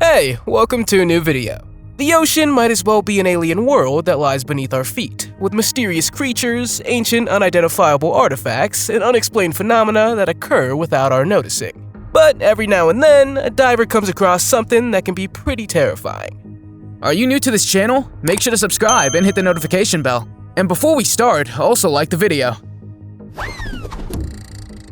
Hey, welcome to a new video. The ocean might as well be an alien world that lies beneath our feet, with mysterious creatures, ancient unidentifiable artifacts, and unexplained phenomena that occur without our noticing. But every now and then, a diver comes across something that can be pretty terrifying. Are you new to this channel? Make sure to subscribe and hit the notification bell. And before we start, also like the video.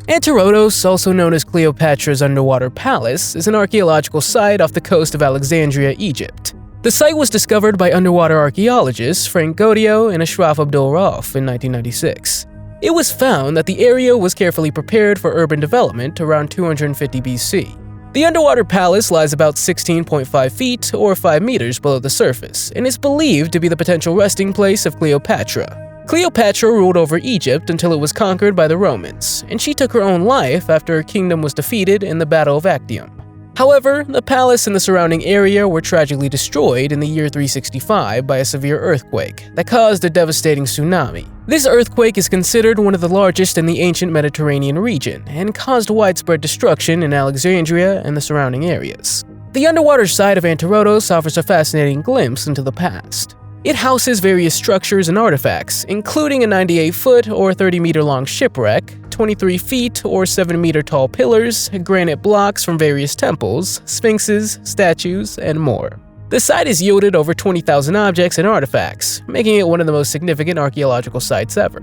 Anterotos, also known as Cleopatra's Underwater Palace, is an archaeological site off the coast of Alexandria, Egypt. The site was discovered by underwater archaeologists Frank Goddio and Ashraf Abdul Rauf in 1996. It was found that the area was carefully prepared for urban development around 250 BC. The underwater palace lies about 16.5 feet or 5 meters below the surface and is believed to be the potential resting place of Cleopatra. Cleopatra ruled over Egypt until it was conquered by the Romans, and she took her own life after her kingdom was defeated in the Battle of Actium. However, the palace and the surrounding area were tragically destroyed in the year 365 by a severe earthquake that caused a devastating tsunami. This earthquake is considered one of the largest in the ancient Mediterranean region and caused widespread destruction in Alexandria and the surrounding areas. The underwater site of Anterotos offers a fascinating glimpse into the past. It houses various structures and artifacts, including a 98-foot or 30-meter-long shipwreck, 23 feet or 7-meter tall pillars, granite blocks from various temples, sphinxes, statues, and more. The site has yielded over 20,000 objects and artifacts, making it one of the most significant archaeological sites ever.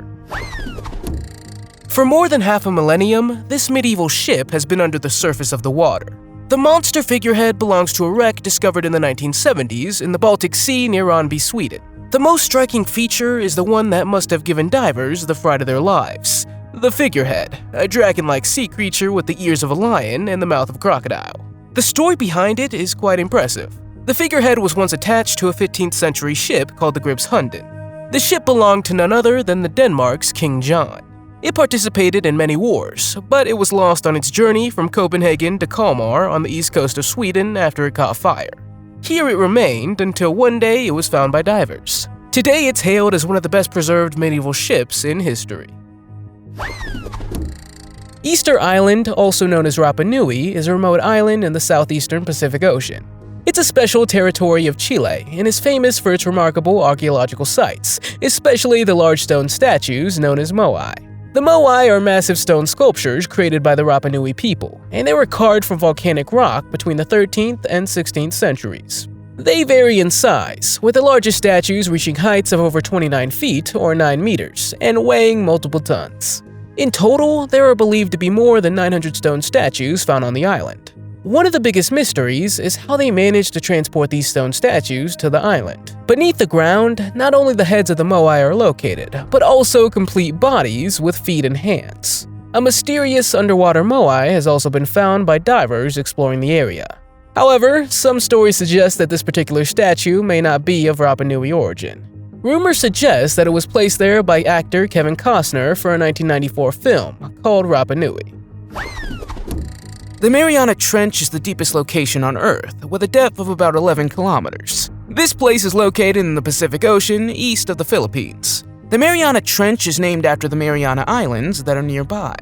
For more than half a millennium, this medieval ship has been under the surface of the water. The monster figurehead belongs to a wreck discovered in the 1970s in the Baltic Sea near Ronneby, Sweden. The most striking feature is the one that must have given divers the fright of their lives. The figurehead, a dragon-like sea creature with the ears of a lion and the mouth of a crocodile. The story behind it is quite impressive. The figurehead was once attached to a 15th century ship called the Gripshunden. The ship belonged to none other than the Denmark's King John. It participated in many wars, but it was lost on its journey from Copenhagen to Kalmar on the east coast of Sweden after it caught fire. Here it remained until one day it was found by divers. Today it's hailed as one of the best preserved medieval ships in history. Easter Island, also known as Rapa Nui, is a remote island in the southeastern Pacific Ocean. It's a special territory of Chile and is famous for its remarkable archaeological sites, especially the large stone statues known as moai. The moai are massive stone sculptures created by the Rapa Nui people, and they were carved from volcanic rock between the 13th and 16th centuries. They vary in size, with the largest statues reaching heights of over 29 feet or 9 meters and weighing multiple tons. In total, there are believed to be more than 900 stone statues found on the island. One of the biggest mysteries is how they managed to transport these stone statues to the island. Beneath the ground, not only the heads of the moai are located, but also complete bodies with feet and hands. A mysterious underwater moai has also been found by divers exploring the area. However, some stories suggest that this particular statue may not be of Rapa Nui origin. Rumors suggest that it was placed there by actor Kevin Costner for a 1994 film called Rapa Nui. The Mariana Trench is the deepest location on Earth, with a depth of about 11 kilometers. This place is located in the Pacific Ocean, east of the Philippines. The Mariana Trench is named after the Mariana Islands that are nearby.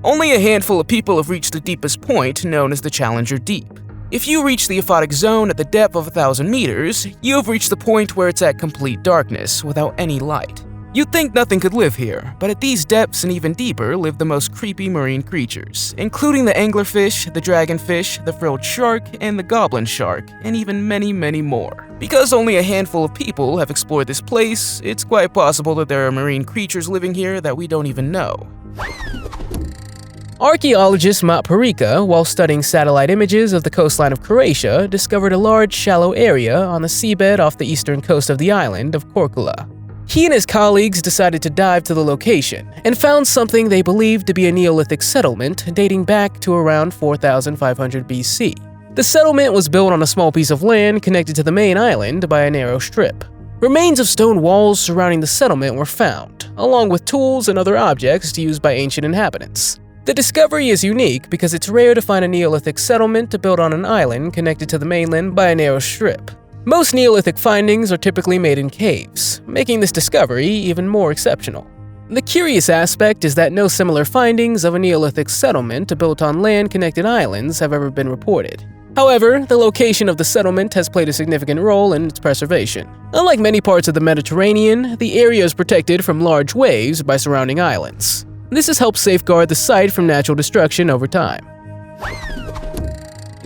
Only a handful of people have reached the deepest point, known as the Challenger Deep. If you reach the aphotic zone at the depth of 1,000 meters, you have reached the point where it's at complete darkness, without any light. You'd think nothing could live here, but at these depths and even deeper live the most creepy marine creatures, including the anglerfish, the dragonfish, the frilled shark, and the goblin shark, and even many, many more. Because only a handful of people have explored this place, it's quite possible that there are marine creatures living here that we don't even know. Archaeologist Mat Perica, while studying satellite images of the coastline of Croatia, discovered a large, shallow area on the seabed off the eastern coast of the island of Korčula. He and his colleagues decided to dive to the location and found something they believed to be a Neolithic settlement dating back to around 4,500 BC. The settlement was built on a small piece of land connected to the main island by a narrow strip. Remains of stone walls surrounding the settlement were found, along with tools and other objects used by ancient inhabitants. The discovery is unique because it's rare to find a Neolithic settlement built on an island connected to the mainland by a narrow strip. Most Neolithic findings are typically made in caves, making this discovery even more exceptional. The curious aspect is that no similar findings of a Neolithic settlement built on land-connected islands have ever been reported. However, the location of the settlement has played a significant role in its preservation. Unlike many parts of the Mediterranean, the area is protected from large waves by surrounding islands. This has helped safeguard the site from natural destruction over time.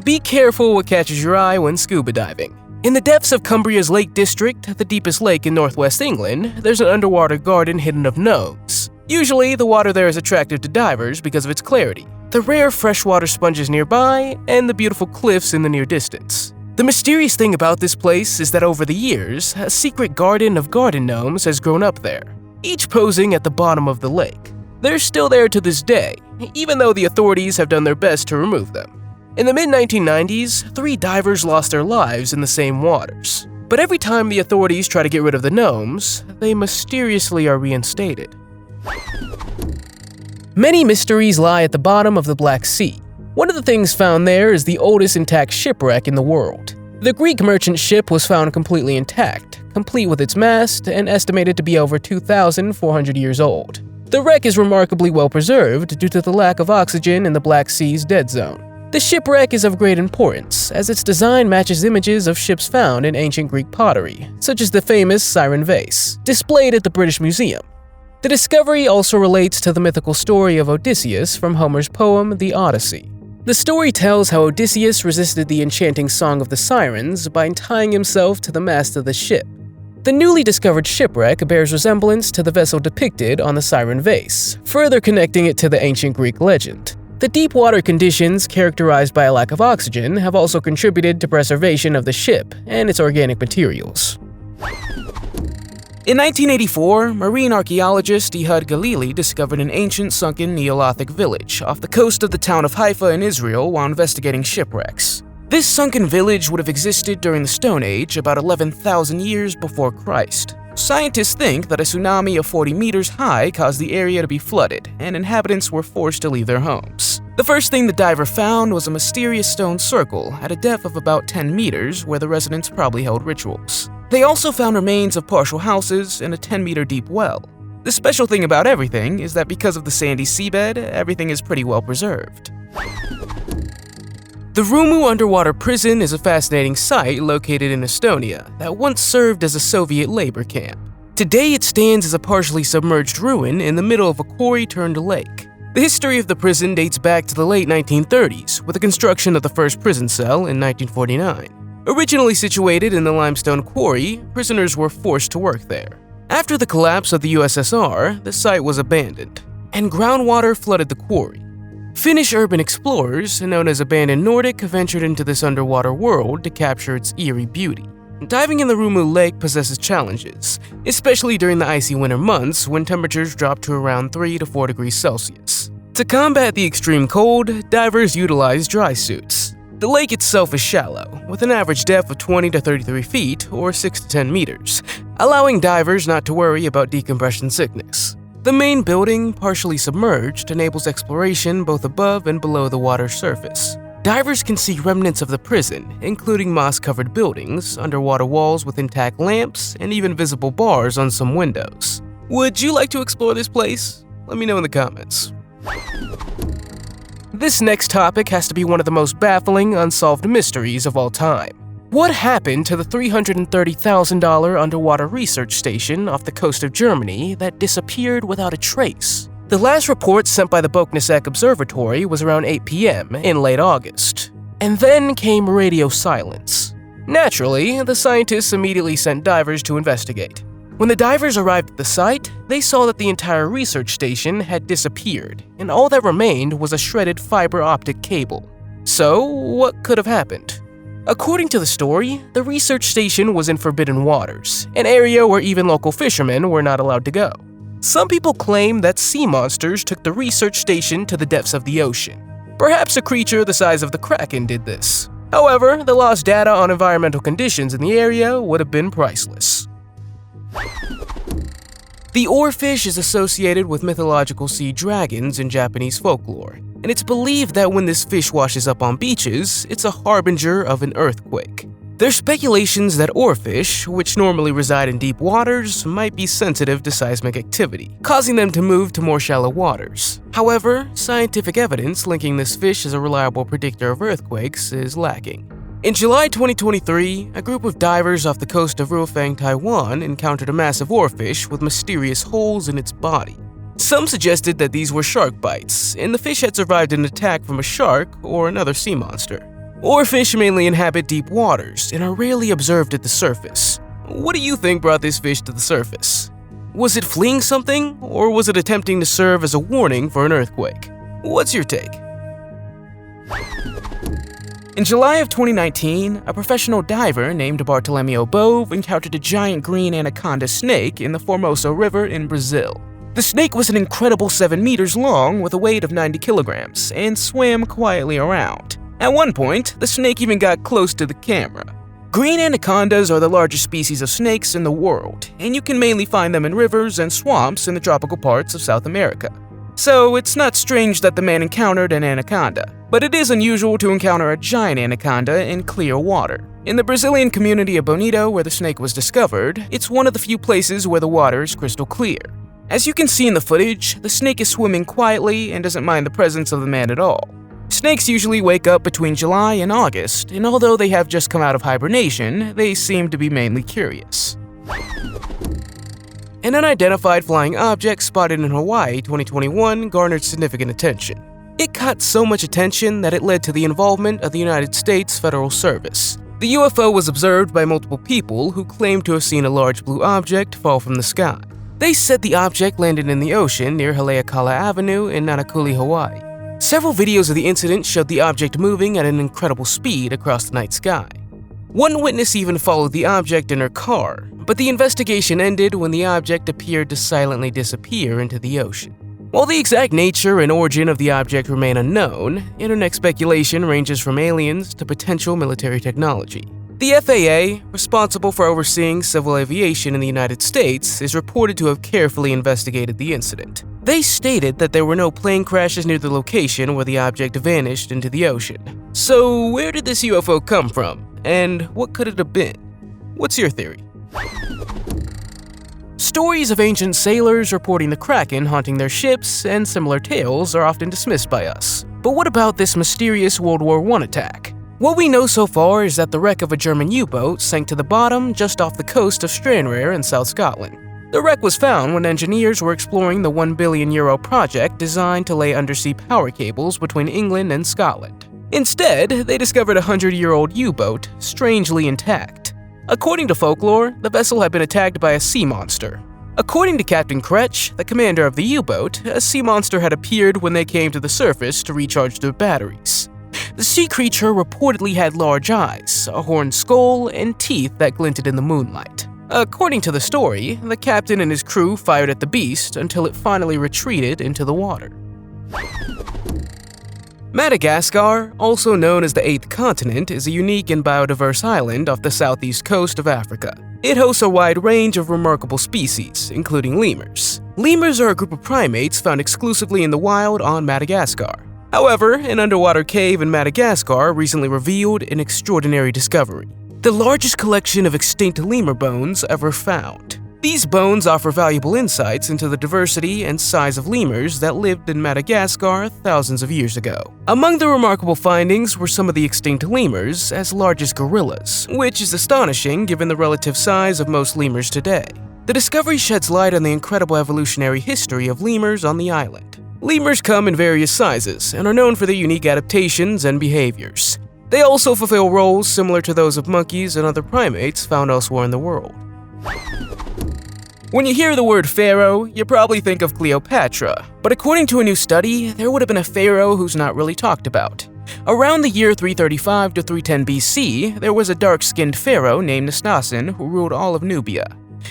Be careful what catches your eye when scuba diving. In the depths of Cumbria's Lake District, the deepest lake in northwest England, there's an underwater garden hidden of gnomes. Usually, the water there is attractive to divers because of its clarity, the rare freshwater sponges nearby, and the beautiful cliffs in the near distance. The mysterious thing about this place is that over the years, a secret garden of garden gnomes has grown up there, each posing at the bottom of the lake. They're still there to this day, even though the authorities have done their best to remove them. In the mid-1990s, 3 divers lost their lives in the same waters. But every time the authorities try to get rid of the gnomes, they mysteriously are reinstated. Many mysteries lie at the bottom of the Black Sea. One of the things found there is the oldest intact shipwreck in the world. The Greek merchant ship was found completely intact, complete with its mast, and estimated to be over 2,400 years old. The wreck is remarkably well preserved due to the lack of oxygen in the Black Sea's dead zone. The shipwreck is of great importance, as its design matches images of ships found in ancient Greek pottery, such as the famous Siren Vase, displayed at the British Museum. The discovery also relates to the mythical story of Odysseus from Homer's poem The Odyssey. The story tells how Odysseus resisted the enchanting song of the sirens by tying himself to the mast of the ship. The newly discovered shipwreck bears resemblance to the vessel depicted on the Siren Vase, further connecting it to the ancient Greek legend. The deep water conditions, characterized by a lack of oxygen, have also contributed to preservation of the ship and its organic materials. In 1984, marine archaeologist Ehud Galili discovered an ancient sunken Neolithic village off the coast of the town of Haifa in Israel while investigating shipwrecks. This sunken village would have existed during the Stone Age about 11,000 years before Christ. Scientists think that a tsunami of 40 meters high caused the area to be flooded, and inhabitants were forced to leave their homes. The first thing the diver found was a mysterious stone circle at a depth of about 10 meters where the residents probably held rituals. They also found remains of partial houses and a 10-meter deep well. The special thing about everything is that because of the sandy seabed, everything is pretty well preserved. The Rumu underwater prison is a fascinating site located in Estonia that once served as a Soviet labor camp. Today it stands as a partially submerged ruin in the middle of a quarry-turned-lake. The history of the prison dates back to the late 1930s, with the construction of the first prison cell in 1949. Originally situated in the limestone quarry, prisoners were forced to work there. After the collapse of the USSR, the site was abandoned, and groundwater flooded the quarry. Finnish urban explorers, known as Abandoned Nordic, ventured into this underwater world to capture its eerie beauty. Diving in the Rumu Lake possesses challenges, especially during the icy winter months when temperatures drop to around 3 to 4 degrees Celsius. To combat the extreme cold, divers utilize dry suits. The lake itself is shallow, with an average depth of 20 to 33 feet, or 6 to 10 meters, allowing divers not to worry about decompression sickness. The main building, partially submerged, enables exploration both above and below the water's surface. Divers can see remnants of the prison, including moss-covered buildings, underwater walls with intact lamps, and even visible bars on some windows. Would you like to explore this place? Let me know in the comments. This next topic has to be one of the most baffling, unsolved mysteries of all time. What happened to the $330,000 underwater research station off the coast of Germany that disappeared without a trace? The last report sent by the Bockneset Observatory was around 8 p.m. in late August. And then came radio silence. Naturally, the scientists immediately sent divers to investigate. When the divers arrived at the site, they saw that the entire research station had disappeared, and all that remained was a shredded fiber optic cable. So, what could have happened? According to the story, the research station was in forbidden waters, an area where even local fishermen were not allowed to go. Some people claim that sea monsters took the research station to the depths of the ocean. Perhaps a creature the size of the Kraken did this. However, the lost data on environmental conditions in the area would have been priceless. The oarfish is associated with mythological sea dragons in Japanese folklore, and it's believed that when this fish washes up on beaches, it's a harbinger of an earthquake. There's speculations that oarfish, which normally reside in deep waters, might be sensitive to seismic activity, causing them to move to more shallow waters. However, scientific evidence linking this fish as a reliable predictor of earthquakes is lacking. In July 2023, a group of divers off the coast of Ruifang, Taiwan encountered a massive oarfish with mysterious holes in its body. Some suggested that these were shark bites, and the fish had survived an attack from a shark or another sea monster. Oarfish mainly inhabit deep waters and are rarely observed at the surface. What do you think brought this fish to the surface? Was it fleeing something, or was it attempting to serve as a warning for an earthquake? What's your take? In July of 2019, a professional diver named Bartolomeo Bove encountered a giant green anaconda snake in the Formosa River in Brazil. The snake was an incredible 7 meters long with a weight of 90 kilograms and swam quietly around. At one point, the snake even got close to the camera. Green anacondas are the largest species of snakes in the world, and you can mainly find them in rivers and swamps in the tropical parts of South America. So it's not strange that the man encountered an anaconda, but it is unusual to encounter a giant anaconda in clear water. In the Brazilian community of Bonito, where the snake was discovered, it's one of the few places where the water is crystal clear. As you can see in the footage, the snake is swimming quietly and doesn't mind the presence of the man at all. Snakes usually wake up between July and August, and although they have just come out of hibernation, they seem to be mainly curious. An unidentified flying object spotted in Hawaii 2021 garnered significant attention. It caught so much attention that it led to the involvement of the United States Federal Service. The UFO was observed by multiple people who claimed to have seen a large blue object fall from the sky. They said the object landed in the ocean near Haleakala Avenue in Nanakuli, Hawaii. Several videos of the incident showed the object moving at an incredible speed across the night sky. One witness even followed the object in her car, but the investigation ended when the object appeared to silently disappear into the ocean. While the exact nature and origin of the object remain unknown, internet speculation ranges from aliens to potential military technology. The FAA, responsible for overseeing civil aviation in the United States, is reported to have carefully investigated the incident. They stated that there were no plane crashes near the location where the object vanished into the ocean. So where did this UFO come from, and what could it have been? What's your theory? Stories of ancient sailors reporting the Kraken haunting their ships and similar tales are often dismissed by us. But what about this mysterious World War I attack? What we know so far is that the wreck of a German U-boat sank to the bottom just off the coast of Stranraer in South Scotland. The wreck was found when engineers were exploring the €1 billion project designed to lay undersea power cables between England and Scotland. Instead, they discovered a 100-year-old U-boat, strangely intact. According to folklore, the vessel had been attacked by a sea monster. According to Captain Kretsch, the commander of the U-boat, a sea monster had appeared when they came to the surface to recharge their batteries. The sea creature reportedly had large eyes, a horned skull, and teeth that glinted in the moonlight. According to the story, the captain and his crew fired at the beast until it finally retreated into the water. Madagascar, also known as the 8th continent, is a unique and biodiverse island off the southeast coast of Africa. It hosts a wide range of remarkable species, including lemurs. Lemurs are a group of primates found exclusively in the wild on Madagascar. However, an underwater cave in Madagascar recently revealed an extraordinary discovery: the largest collection of extinct lemur bones ever found. These bones offer valuable insights into the diversity and size of lemurs that lived in Madagascar thousands of years ago. Among the remarkable findings were some of the extinct lemurs as large as gorillas, which is astonishing given the relative size of most lemurs today. The discovery sheds light on the incredible evolutionary history of lemurs on the island. Lemurs come in various sizes and are known for their unique adaptations and behaviors. They also fulfill roles similar to those of monkeys and other primates found elsewhere in the world. When you hear the word pharaoh, you probably think of Cleopatra, but according to a new study, there would have been a pharaoh who's not really talked about. Around the year 335 to 310 BC, there was a dark-skinned pharaoh named Nastasin who ruled all of Nubia,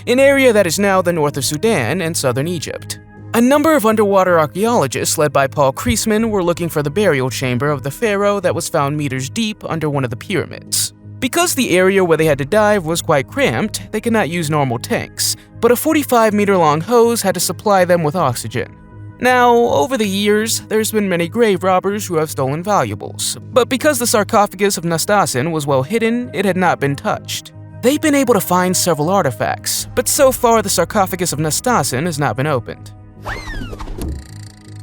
an area that is now the north of Sudan and southern Egypt. A number of underwater archaeologists led by Paul Kriesman were looking for the burial chamber of the pharaoh that was found meters deep under one of the pyramids. Because the area where they had to dive was quite cramped, they could not use normal tanks, but a 45-meter-long hose had to supply them with oxygen. Now, over the years, there's been many grave robbers who have stolen valuables, but because the sarcophagus of HAND-SEWN was well hidden, it had not been touched. They've been able to find several artifacts, but so far the sarcophagus of HAND-SEWN has not been opened.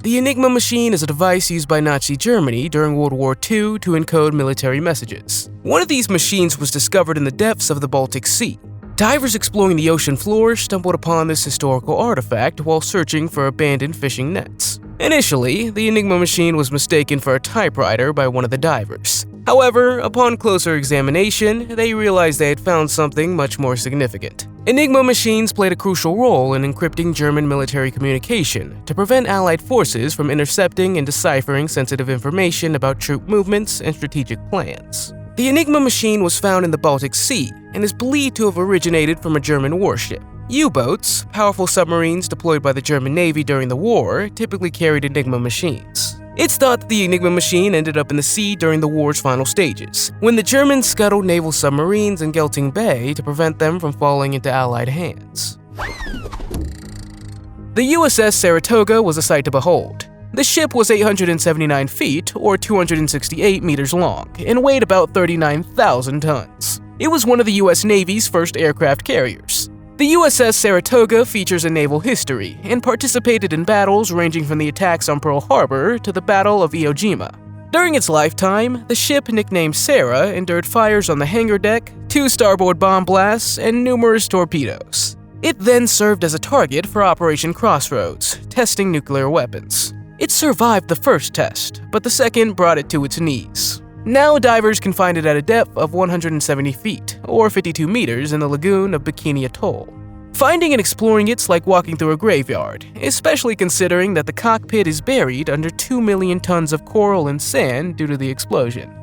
The ENIGMA machine is a device used by Nazi Germany during World War II to encode military messages. One of these machines was discovered in the depths of the Baltic Sea. Divers exploring the ocean floor stumbled upon this historical artifact while searching for abandoned fishing nets. Initially, the ENIGMA machine was mistaken for a typewriter by one of the divers. However, upon closer examination, they realized they had found something much more significant. ENIGMA machines played a crucial role in encrypting German military communication to prevent Allied forces from intercepting and deciphering sensitive information about troop movements and strategic plans. The ENIGMA machine was found in the Baltic Sea and is believed to have originated from a German warship. U-boats, powerful submarines deployed by the German Navy during the war, typically carried ENIGMA machines. It's thought that the ENIGMA machine ended up in the sea during the war's final stages, when the Germans scuttled naval submarines in Gelting Bay to prevent them from falling into Allied hands. The USS Saratoga was a sight to behold. The ship was 879 feet, or 268 meters long, and weighed about 39,000 tons. It was one of the US Navy's first aircraft carriers. The USS Saratoga features a naval history and participated in battles ranging from the attacks on Pearl Harbor to the Battle of Iwo Jima. During its lifetime, the ship, nicknamed Sarah, endured fires on the hangar deck, 2 starboard bomb blasts, and numerous torpedoes. It then served as a target for Operation Crossroads, testing nuclear weapons. It survived the first test, but the second brought it to its knees. Now divers can find it at a depth of 170 feet, or 52 meters in the lagoon of Bikini Atoll. Finding and exploring it's like walking through a graveyard, especially considering that the cockpit is buried under 2 million tons of coral and sand due to the explosion.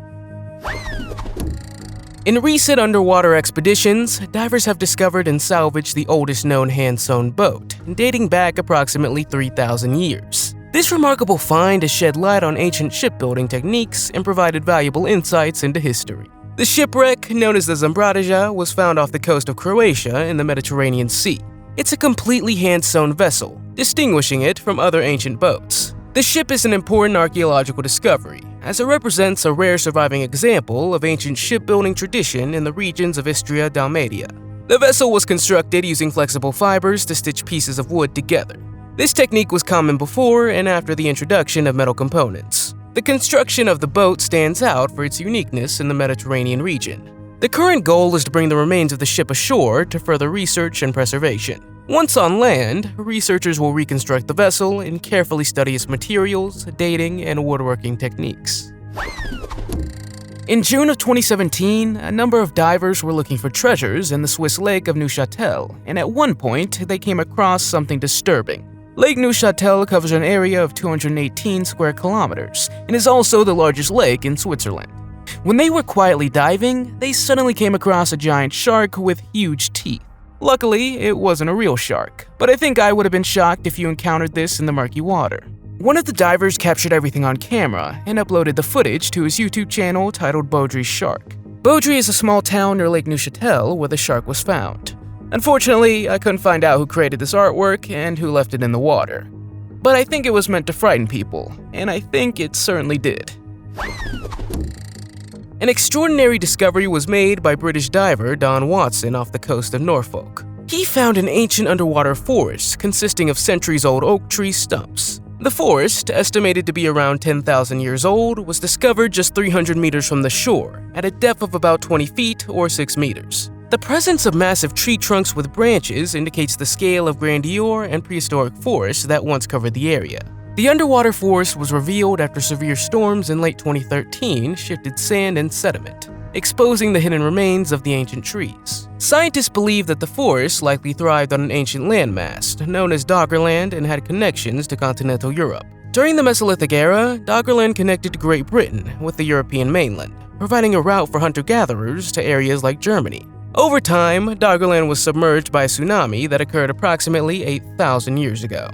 In recent underwater expeditions, divers have discovered and salvaged the oldest known hand-sewn boat, dating back approximately 3,000 years. This remarkable find has shed light on ancient shipbuilding techniques and provided valuable insights into history. The shipwreck, known as the Zambradija, was found off the coast of Croatia in the Mediterranean Sea. It's a completely hand-sewn vessel, distinguishing it from other ancient boats. The ship is an important archaeological discovery, as it represents a rare surviving example of ancient shipbuilding tradition in the regions of Istria, Dalmatia. The vessel was constructed using flexible fibers to stitch pieces of wood together. This technique was common before and after the introduction of metal components. The construction of the boat stands out for its uniqueness in the Mediterranean region. The current goal is to bring the remains of the ship ashore to further research and preservation. Once on land, researchers will reconstruct the vessel and carefully study its materials, dating, and woodworking techniques. In June of 2017, a number of divers were looking for treasures in the Swiss lake of Neuchâtel, and at one point, they came across something disturbing. Lake Neuchâtel covers an area of 218 square kilometers and is also the largest lake in Switzerland. When they were quietly diving, they suddenly came across a giant shark with huge teeth. Luckily, it wasn't a real shark, but I think I would have been shocked if you encountered this in the murky water. One of the divers captured everything on camera and uploaded the footage to his YouTube channel titled Baudry's Shark. Baudry is a small town near Lake Neuchâtel where the shark was found. Unfortunately, I couldn't find out who created this artwork and who left it in the water. But I think it was meant to frighten people, and I think it certainly did. An extraordinary discovery was made by British diver Don Watson off the coast of Norfolk. He found an ancient underwater forest consisting of centuries-old oak tree stumps. The forest, estimated to be around 10,000 years old, was discovered just 300 meters from the shore, at a depth of about 20 feet or 6 meters. The presence of massive tree trunks with branches indicates the scale of grandeur and prehistoric forests that once covered the area. The underwater forest was revealed after severe storms in late 2013 shifted sand and sediment, exposing the hidden remains of the ancient trees. Scientists believe that the forest likely thrived on an ancient landmass known as Doggerland and had connections to continental Europe. During the Mesolithic era, Doggerland connected to Great Britain with the European mainland, providing a route for hunter-gatherers to areas like Germany. Over time, Doggerland was submerged by a tsunami that occurred approximately 8,000 years ago.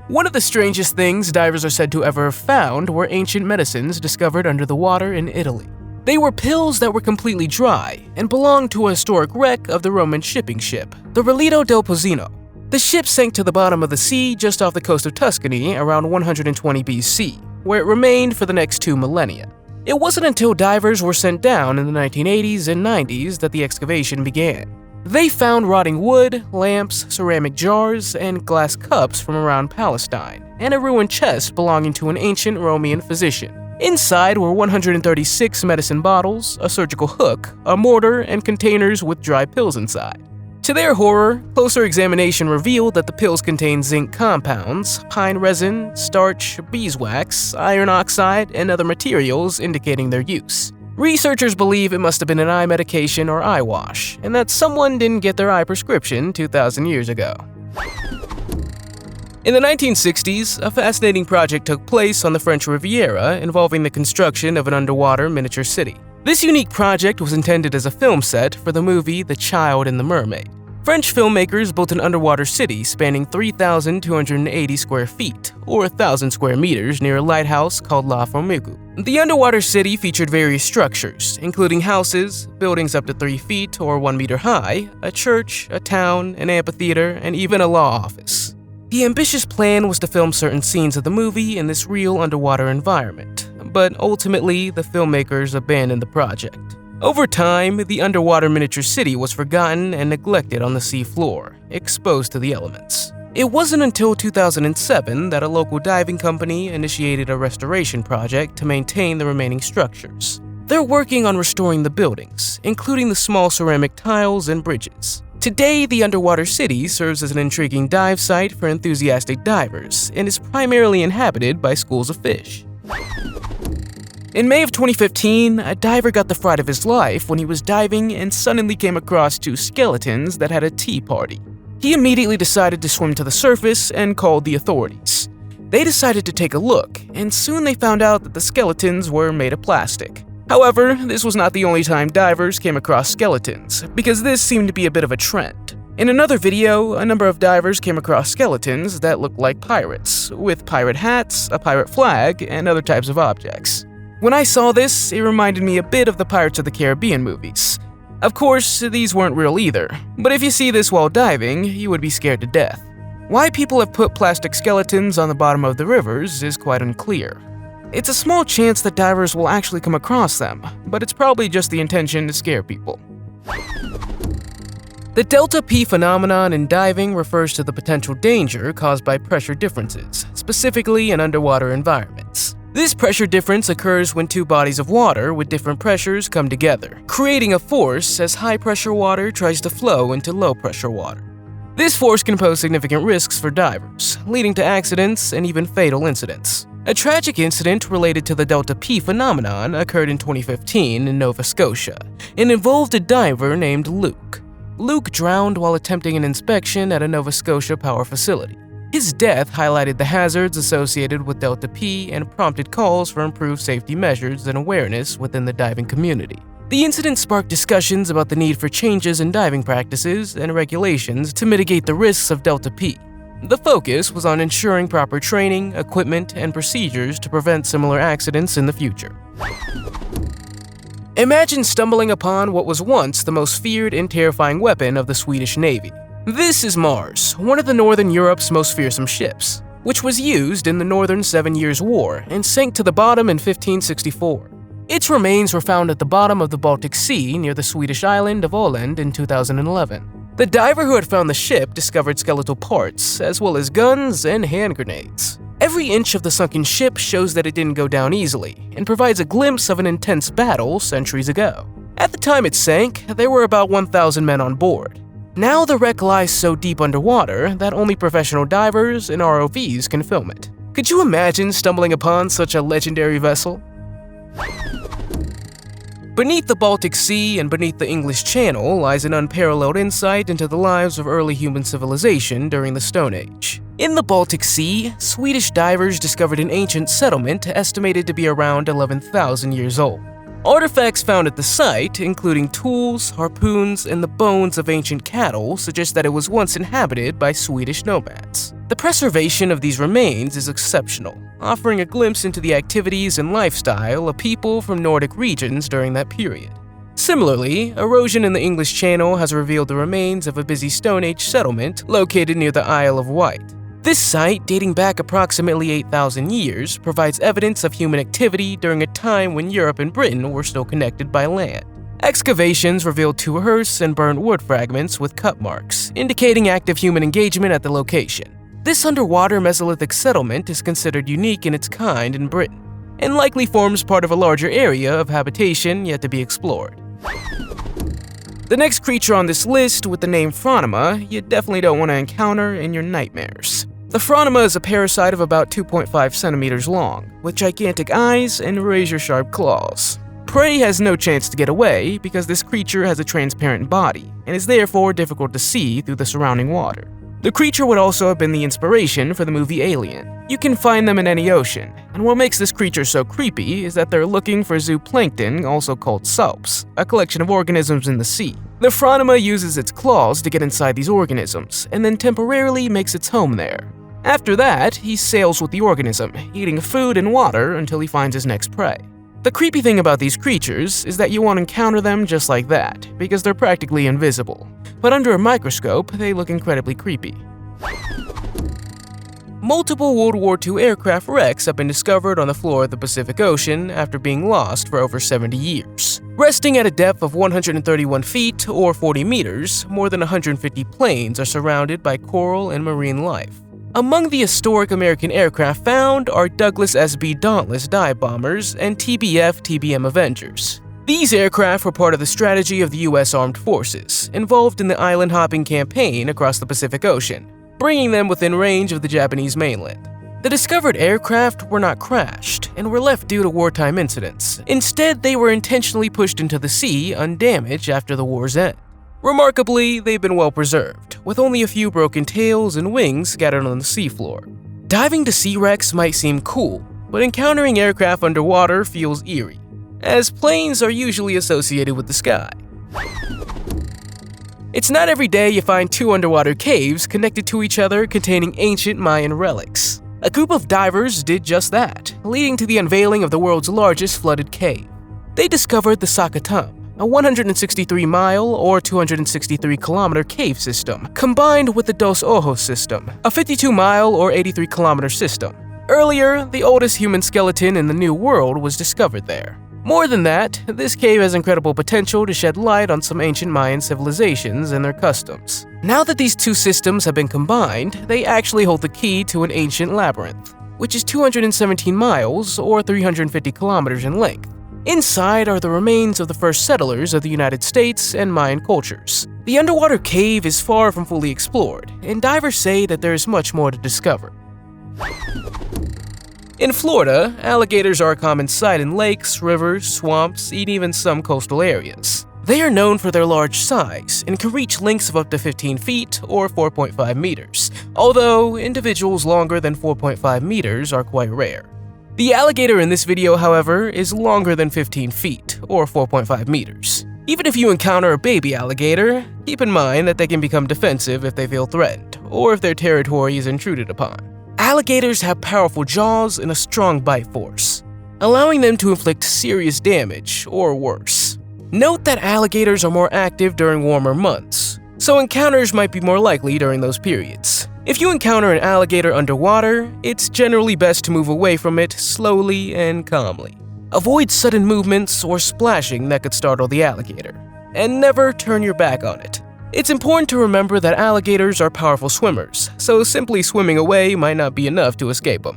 One of the strangest things divers are said to ever have found were ancient medicines discovered under the water in Italy. They were pills that were completely dry and belonged to a historic wreck of the Roman shipping ship, the Relito del Pozzino. The ship sank to the bottom of the sea just off the coast of Tuscany around 120 BC, where it remained for the next 2 millennia. It wasn't until divers were sent down in the 1980s and 90s that the excavation began. They found rotting wood, lamps, ceramic jars, and glass cups from around Palestine, and a ruined chest belonging to an ancient Roman physician. Inside were 136 medicine bottles, a surgical hook, a mortar, and containers with dry pills inside. To their horror, closer examination revealed that the pills contained zinc compounds, pine resin, starch, beeswax, iron oxide, and other materials indicating their use. Researchers believe it must have been an eye medication or eye wash, and that someone didn't get their eye prescription 2,000 years ago. In the 1960s, a fascinating project took place on the French Riviera involving the construction of an underwater miniature city. This unique project was intended as a film set for the movie The Child and the Mermaid. French filmmakers built an underwater city spanning 3,280 square feet, or 1,000 square meters, near a lighthouse called La Formigu. The underwater city featured various structures, including houses, buildings up to 3 feet or 1 meter high, a church, a town, an amphitheater, and even a law office. The ambitious plan was to film certain scenes of the movie in this real underwater environment, but ultimately the filmmakers abandoned the project. Over time, the underwater miniature city was forgotten and neglected on the sea floor, exposed to the elements. It wasn't until 2007 that a local diving company initiated a restoration project to maintain the remaining structures. They're working on restoring the buildings, including the small ceramic tiles and bridges. Today, the underwater city serves as an intriguing dive site for enthusiastic divers and is primarily inhabited by schools of fish. In May of 2015, a diver got the fright of his life when he was diving and suddenly came across 2 skeletons that had a tea party. He immediately decided to swim to the surface and called the authorities. They decided to take a look, and soon they found out that the skeletons were made of plastic. However, this was not the only time divers came across skeletons, because this seemed to be a bit of a trend. In another video, a number of divers came across skeletons that looked like pirates, with pirate hats, a pirate flag, and other types of objects. When I saw this, it reminded me a bit of the Pirates of the Caribbean movies. Of course, these weren't real either, but if you see this while diving, you would be scared to death. Why people have put plastic skeletons on the bottom of the rivers is quite unclear. It's a small chance that divers will actually come across them, but it's probably just the intention to scare people. The delta P phenomenon in diving refers to the potential danger caused by pressure differences, specifically in underwater environments. This pressure difference occurs when 2 bodies of water with different pressures come together, creating a force as high-pressure water tries to flow into low-pressure water. This force can pose significant risks for divers, leading to accidents and even fatal incidents. A tragic incident related to the delta P phenomenon occurred in 2015 in Nova Scotia and involved a diver named Luke. Luke drowned while attempting an inspection at a Nova Scotia power facility. His death highlighted the hazards associated with delta P and prompted calls for improved safety measures and awareness within the diving community. The incident sparked discussions about the need for changes in diving practices and regulations to mitigate the risks of delta P. The focus was on ensuring proper training, equipment, and procedures to prevent similar accidents in the future. Imagine stumbling upon what was once the most feared and terrifying weapon of the Swedish Navy. This is Mars, one of the Northern Europe's most fearsome ships, which was used in the Northern 7 Years' War and sank to the bottom in 1564. Its remains were found at the bottom of the Baltic Sea near the Swedish island of Åland in 2011. The diver who had found the ship discovered skeletal parts, as well as guns and hand grenades. Every inch of the sunken ship shows that it didn't go down easily, and provides a glimpse of an intense battle centuries ago. At the time it sank, there were about 1,000 men on board. Now the wreck lies so deep underwater that only professional divers and ROVs can film it. Could you imagine stumbling upon such a legendary vessel? Beneath the Baltic Sea and beneath the English Channel lies an unparalleled insight into the lives of early human civilization during the Stone Age. In the Baltic Sea, Swedish divers discovered an ancient settlement estimated to be around 11,000 years old. Artifacts found at the site, including tools, harpoons, and the bones of ancient cattle, suggest that it was once inhabited by Swedish nomads. The preservation of these remains is exceptional, offering a glimpse into the activities and lifestyle of people from Nordic regions during that period. Similarly, erosion in the English Channel has revealed the remains of a busy Stone Age settlement located near the Isle of Wight. This site, dating back approximately 8,000 years, provides evidence of human activity during a time when Europe and Britain were still connected by land. Excavations revealed 2 hearths and burnt wood fragments with cut marks, indicating active human engagement at the location. This underwater Mesolithic settlement is considered unique in its kind in Britain, and likely forms part of a larger area of habitation yet to be explored. The next creature on this list, with the name Phronima, you definitely don't want to encounter in your nightmares. The Phronima is a parasite of about 2.5 centimeters long, with gigantic eyes and razor-sharp claws. Prey has no chance to get away because this creature has a transparent body and is therefore difficult to see through the surrounding water. The creature would also have been the inspiration for the movie Alien. You can find them in any ocean, and what makes this creature so creepy is that they're looking for zooplankton, also called STUMPS, a collection of organisms in the sea. The Phronima uses its claws to get inside these organisms, and then temporarily makes its home there. After that, he sails with the organism, eating food and water until he finds his next prey. The creepy thing about these creatures is that you won't encounter them just like that, because they're practically invisible. But under a microscope, they look incredibly creepy. Multiple World War II aircraft wrecks have been discovered on the floor of the Pacific Ocean after being lost for over 70 years. Resting at a depth of 131 feet or 40 meters, more than 150 planes are surrounded by coral and marine life. Among the historic American aircraft found are Douglas SB Dauntless dive bombers and TBM Avengers. These aircraft were part of the strategy of the U.S. Armed Forces, involved in the island-hopping campaign across the Pacific Ocean, bringing them within range of the Japanese mainland. The discovered aircraft were not crashed and were left due to wartime incidents. Instead, they were intentionally pushed into the sea undamaged after the war's end. Remarkably, they've been well preserved, with only a few broken tails and wings scattered on the seafloor. Diving to sea wrecks might seem cool, but encountering aircraft underwater feels eerie, as planes are usually associated with the sky. It's not every day you find 2 underwater caves connected to each other containing ancient Mayan relics. A group of divers did just that, leading to the unveiling of the world's largest flooded cave. They discovered the Sakatum, a 163-mile or 263-kilometer cave system, combined with the Dos Ojos system, a 52-mile or 83-kilometer system. Earlier, the oldest human skeleton in the New World was discovered there. More than that, this cave has incredible potential to shed light on some ancient Mayan civilizations and their customs. Now that these 2 systems have been combined, they actually hold the key to an ancient labyrinth, which is 217 miles or 350 kilometers in length. Inside are the remains of the first settlers of the United States and Mayan cultures. The underwater cave is far from fully explored, and divers say that there is much more to discover. In Florida, alligators are a common sight in lakes, rivers, swamps, and even some coastal areas. They are known for their large size and can reach lengths of up to 15 feet or 4.5 meters, although individuals longer than 4.5 meters are quite rare. The alligator in this video, however, is longer than 15 feet, or 4.5 meters. Even if you encounter a baby alligator, keep in mind that they can become defensive if they feel threatened, or if their territory is intruded upon. Alligators have powerful jaws and a strong bite force, allowing them to inflict serious damage, or worse. Note that alligators are more active during warmer months, so encounters might be more likely during those periods. If you encounter an alligator underwater, it's generally best to move away from it slowly and calmly. Avoid sudden movements or splashing that could startle the alligator, and never turn your back on it. It's important to remember that alligators are powerful swimmers, so simply swimming away might not be enough to escape them.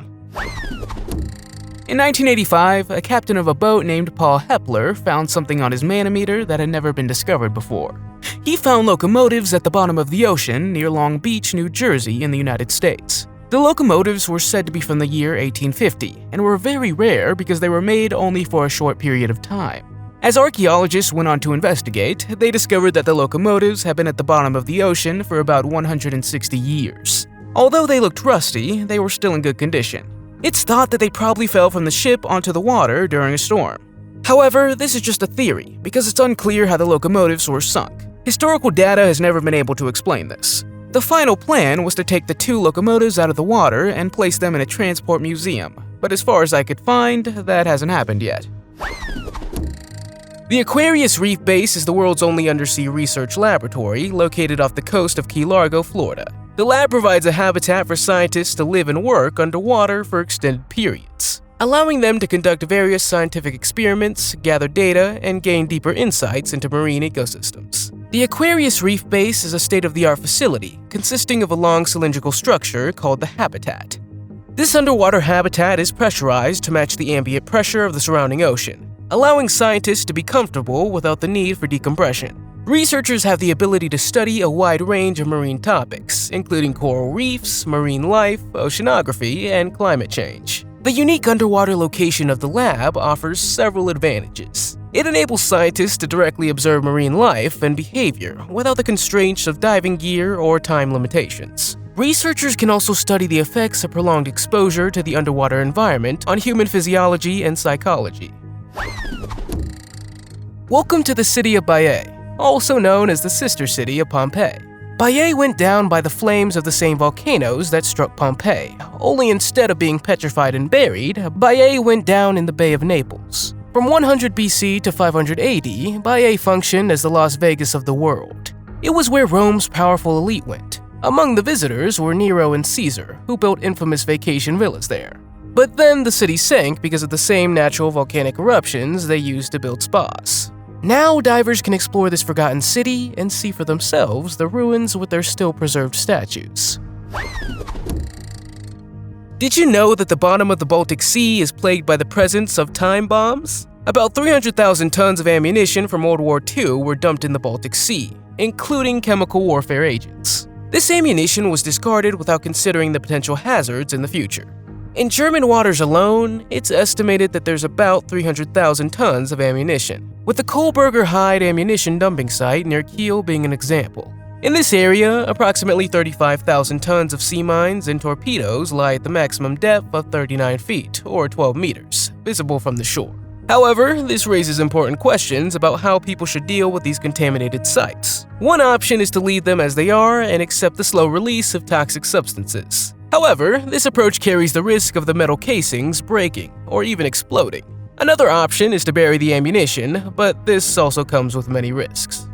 In 1985, a captain of a boat named Paul Hepler found something on his manometer that had never been discovered before. He found locomotives at the bottom of the ocean near Long Beach, New Jersey in the United States. The locomotives were said to be from the year 1850 and were very rare because they were made only for a short period of time. As archaeologists went on to investigate, they discovered that the locomotives had been at the bottom of the ocean for about 160 years. Although they looked rusty, they were still in good condition. It's thought that they probably fell from the ship onto the water during a storm. However, this is just a theory because it's unclear how the locomotives were sunk. Historical data has never been able to explain this. The final plan was to take the 2 locomotives out of the water and place them in a transport museum, but as far as I could find, that hasn't happened yet. The Aquarius Reef Base is the world's only undersea research laboratory located off the coast of Key Largo, Florida. The lab provides a habitat for scientists to live and work underwater for extended periods, allowing them to conduct various scientific experiments, gather data, and gain deeper insights into marine ecosystems. The Aquarius Reef Base is a state-of-the-art facility consisting of a long cylindrical structure called the habitat. This underwater habitat is pressurized to match the ambient pressure of the surrounding ocean, allowing scientists to be comfortable without the need for decompression. Researchers have the ability to study a wide range of marine topics, including coral reefs, marine life, oceanography, and climate change. The unique underwater location of the lab offers several advantages. It enables scientists to directly observe marine life and behavior without the constraints of diving gear or time limitations. Researchers can also study the effects of prolonged exposure to the underwater environment on human physiology and psychology. Welcome to the city of BAIAE, also known as the sister city of Pompeii. BAIAE went down by the flames of the same volcanoes that struck Pompeii, only instead of being petrified and buried, BAIAE went down in the Bay of Naples. From 100 BC to 500 AD, BAIAE functioned as the Las Vegas of the world. It was where Rome's powerful elite went. Among the visitors were Nero and Caesar, who built infamous vacation villas there. But then the city sank because of the same natural volcanic eruptions they used to build spas. Now divers can explore this forgotten city and see for themselves the ruins with their still preserved statues. Did you know that the bottom of the Baltic Sea is plagued by the presence of time bombs? About 300,000 tons of ammunition from World War II were dumped in the Baltic Sea, including chemical warfare agents. This ammunition was discarded without considering the potential hazards in the future. In German waters alone, it's estimated that there's about 300,000 tons of ammunition, with the Kohlberger Heide ammunition dumping site near Kiel being an example. In this area, approximately 35,000 tons of sea mines and torpedoes lie at the maximum depth of 39 feet, or 12 meters, visible from the shore. However, this raises important questions about how people should deal with these contaminated sites. One option is to leave them as they are and accept the slow release of toxic substances. However, this approach carries the risk of the metal casings breaking or even exploding. Another option is to bury the ammunition, but this also comes with many risks.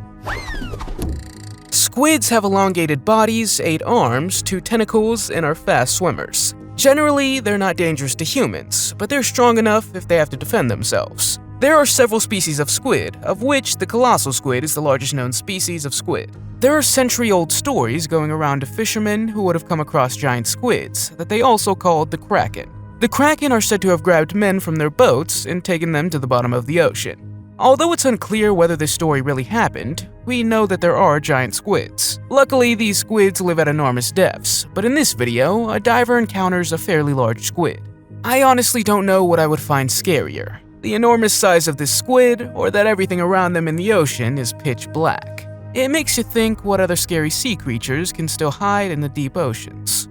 Squids have elongated bodies, 8 arms, 2 tentacles, and are fast swimmers. Generally, they're not dangerous to humans, but they're strong enough if they have to defend themselves. There are several species of squid, of which the colossal squid is the largest known species of squid. There are century-old stories going around of fishermen who would have come across giant squids that they also called the kraken. The kraken are said to have grabbed men from their boats and taken them to the bottom of the ocean. Although it's unclear whether this story really happened, we know that there are giant squids. Luckily, these squids live at enormous depths, but in this video, a diver encounters a fairly large squid. I honestly don't know what I would find scarier, the enormous size of this squid, or that everything around them in the ocean is pitch black. It makes you think what other scary sea creatures can still hide in the deep oceans.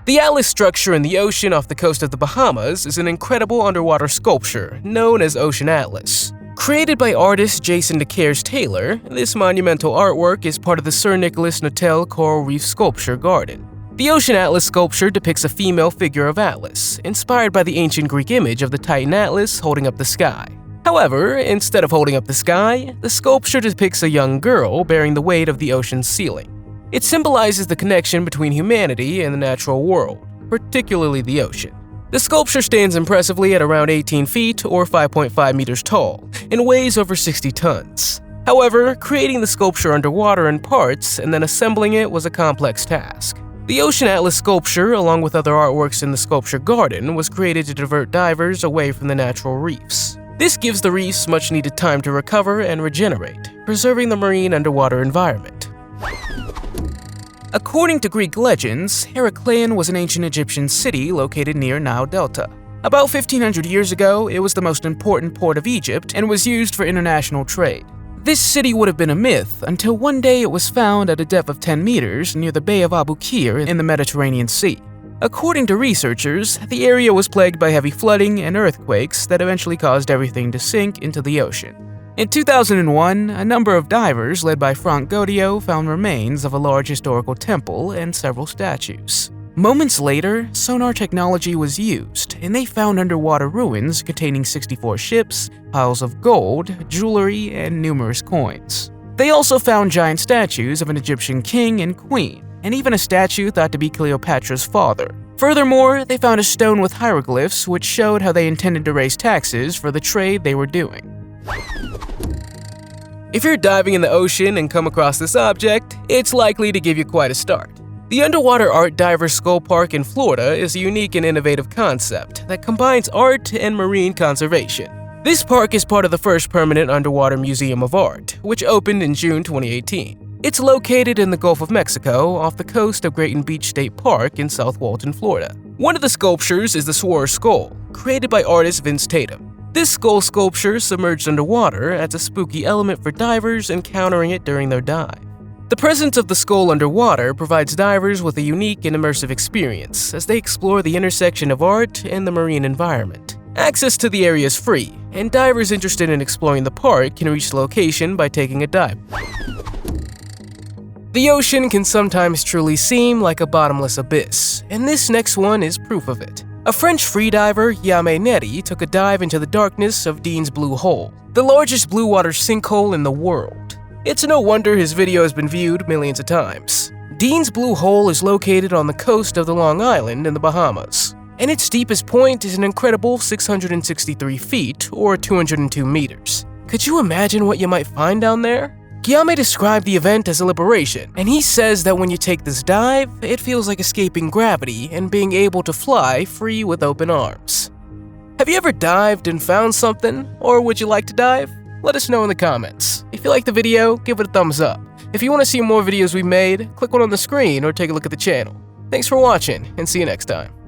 The Atlas structure in the ocean off the coast of the Bahamas is an incredible underwater sculpture known as Ocean Atlas. Created by artist Jason DeCaires Taylor, this monumental artwork is part of the Sir Nicholas Notel Coral Reef Sculpture Garden. The Ocean Atlas sculpture depicts a female figure of Atlas, inspired by the ancient Greek image of the Titan Atlas holding up the sky. However, instead of holding up the sky, the sculpture depicts a young girl bearing the weight of the ocean's ceiling. It symbolizes the connection between humanity and the natural world, particularly the ocean. The sculpture stands impressively at around 18 feet or 5.5 meters tall and weighs over 60 tons. However, creating the sculpture underwater in parts and then assembling it was a complex task. The Ocean Atlas sculpture, along with other artworks in the sculpture garden, was created to divert divers away from the natural reefs. This gives the reefs much-needed time to recover and regenerate, preserving the marine underwater environment. According to Greek legends, HERACLEION was an ancient Egyptian city located near Nile Delta. About 1,500 years ago, it was the most important port of Egypt and was used for international trade. This city would have been a myth until one day it was found at a depth of 10 meters near the Bay of Abu Qir in the Mediterranean Sea. According to researchers, the area was plagued by heavy flooding and earthquakes that eventually caused everything to sink into the ocean. In 2001, a number of divers led by Frank Gaudio found remains of a large historical temple and several statues. Moments later, sonar technology was used, and they found underwater ruins containing 64 ships, piles of gold, jewelry, and numerous coins. They also found giant statues of an Egyptian king and queen, and even a statue thought to be Cleopatra's father. Furthermore, they found a stone with hieroglyphs which showed how they intended to raise taxes for the trade they were doing. If you're diving in the ocean and come across this object, it's likely to give you quite a start. The Underwater Art Diver Skull Park in Florida is a unique and innovative concept that combines art and marine conservation. This park is part of the first permanent underwater museum of art, which opened in June 2018. It's located in the Gulf of Mexico off the coast of Grayton Beach State Park in South Walton, Florida. One of the sculptures is the Swore Skull, created by artist Vince Tatum. This skull sculpture submerged underwater adds a spooky element for divers encountering it during their dive. The presence of the skull underwater provides divers with a unique and immersive experience as they explore the intersection of art and the marine environment. Access to the area is free, and divers interested in exploring the park can reach the location by taking a dive. The ocean can sometimes truly seem like a bottomless abyss, and this next one is proof of it. A French freediver, Yame Neri, took a dive into the darkness of Dean's Blue Hole, the largest blue water sinkhole in the world. It's no wonder his video has been viewed millions of times. Dean's Blue Hole is located on the coast of the Long Island in the Bahamas, and its deepest point is an incredible 663 feet or 202 meters. Could you imagine what you might find down there? Guillaume described the event as a liberation, and he says that when you take this dive, it feels like escaping gravity and being able to fly free with open arms. Have you ever dived and found something, or would you like to dive? Let us know in the comments. If you liked the video, give it a thumbs up. If you want to see more videos we made, click one on the screen or take a look at the channel. Thanks for watching, and see you next time.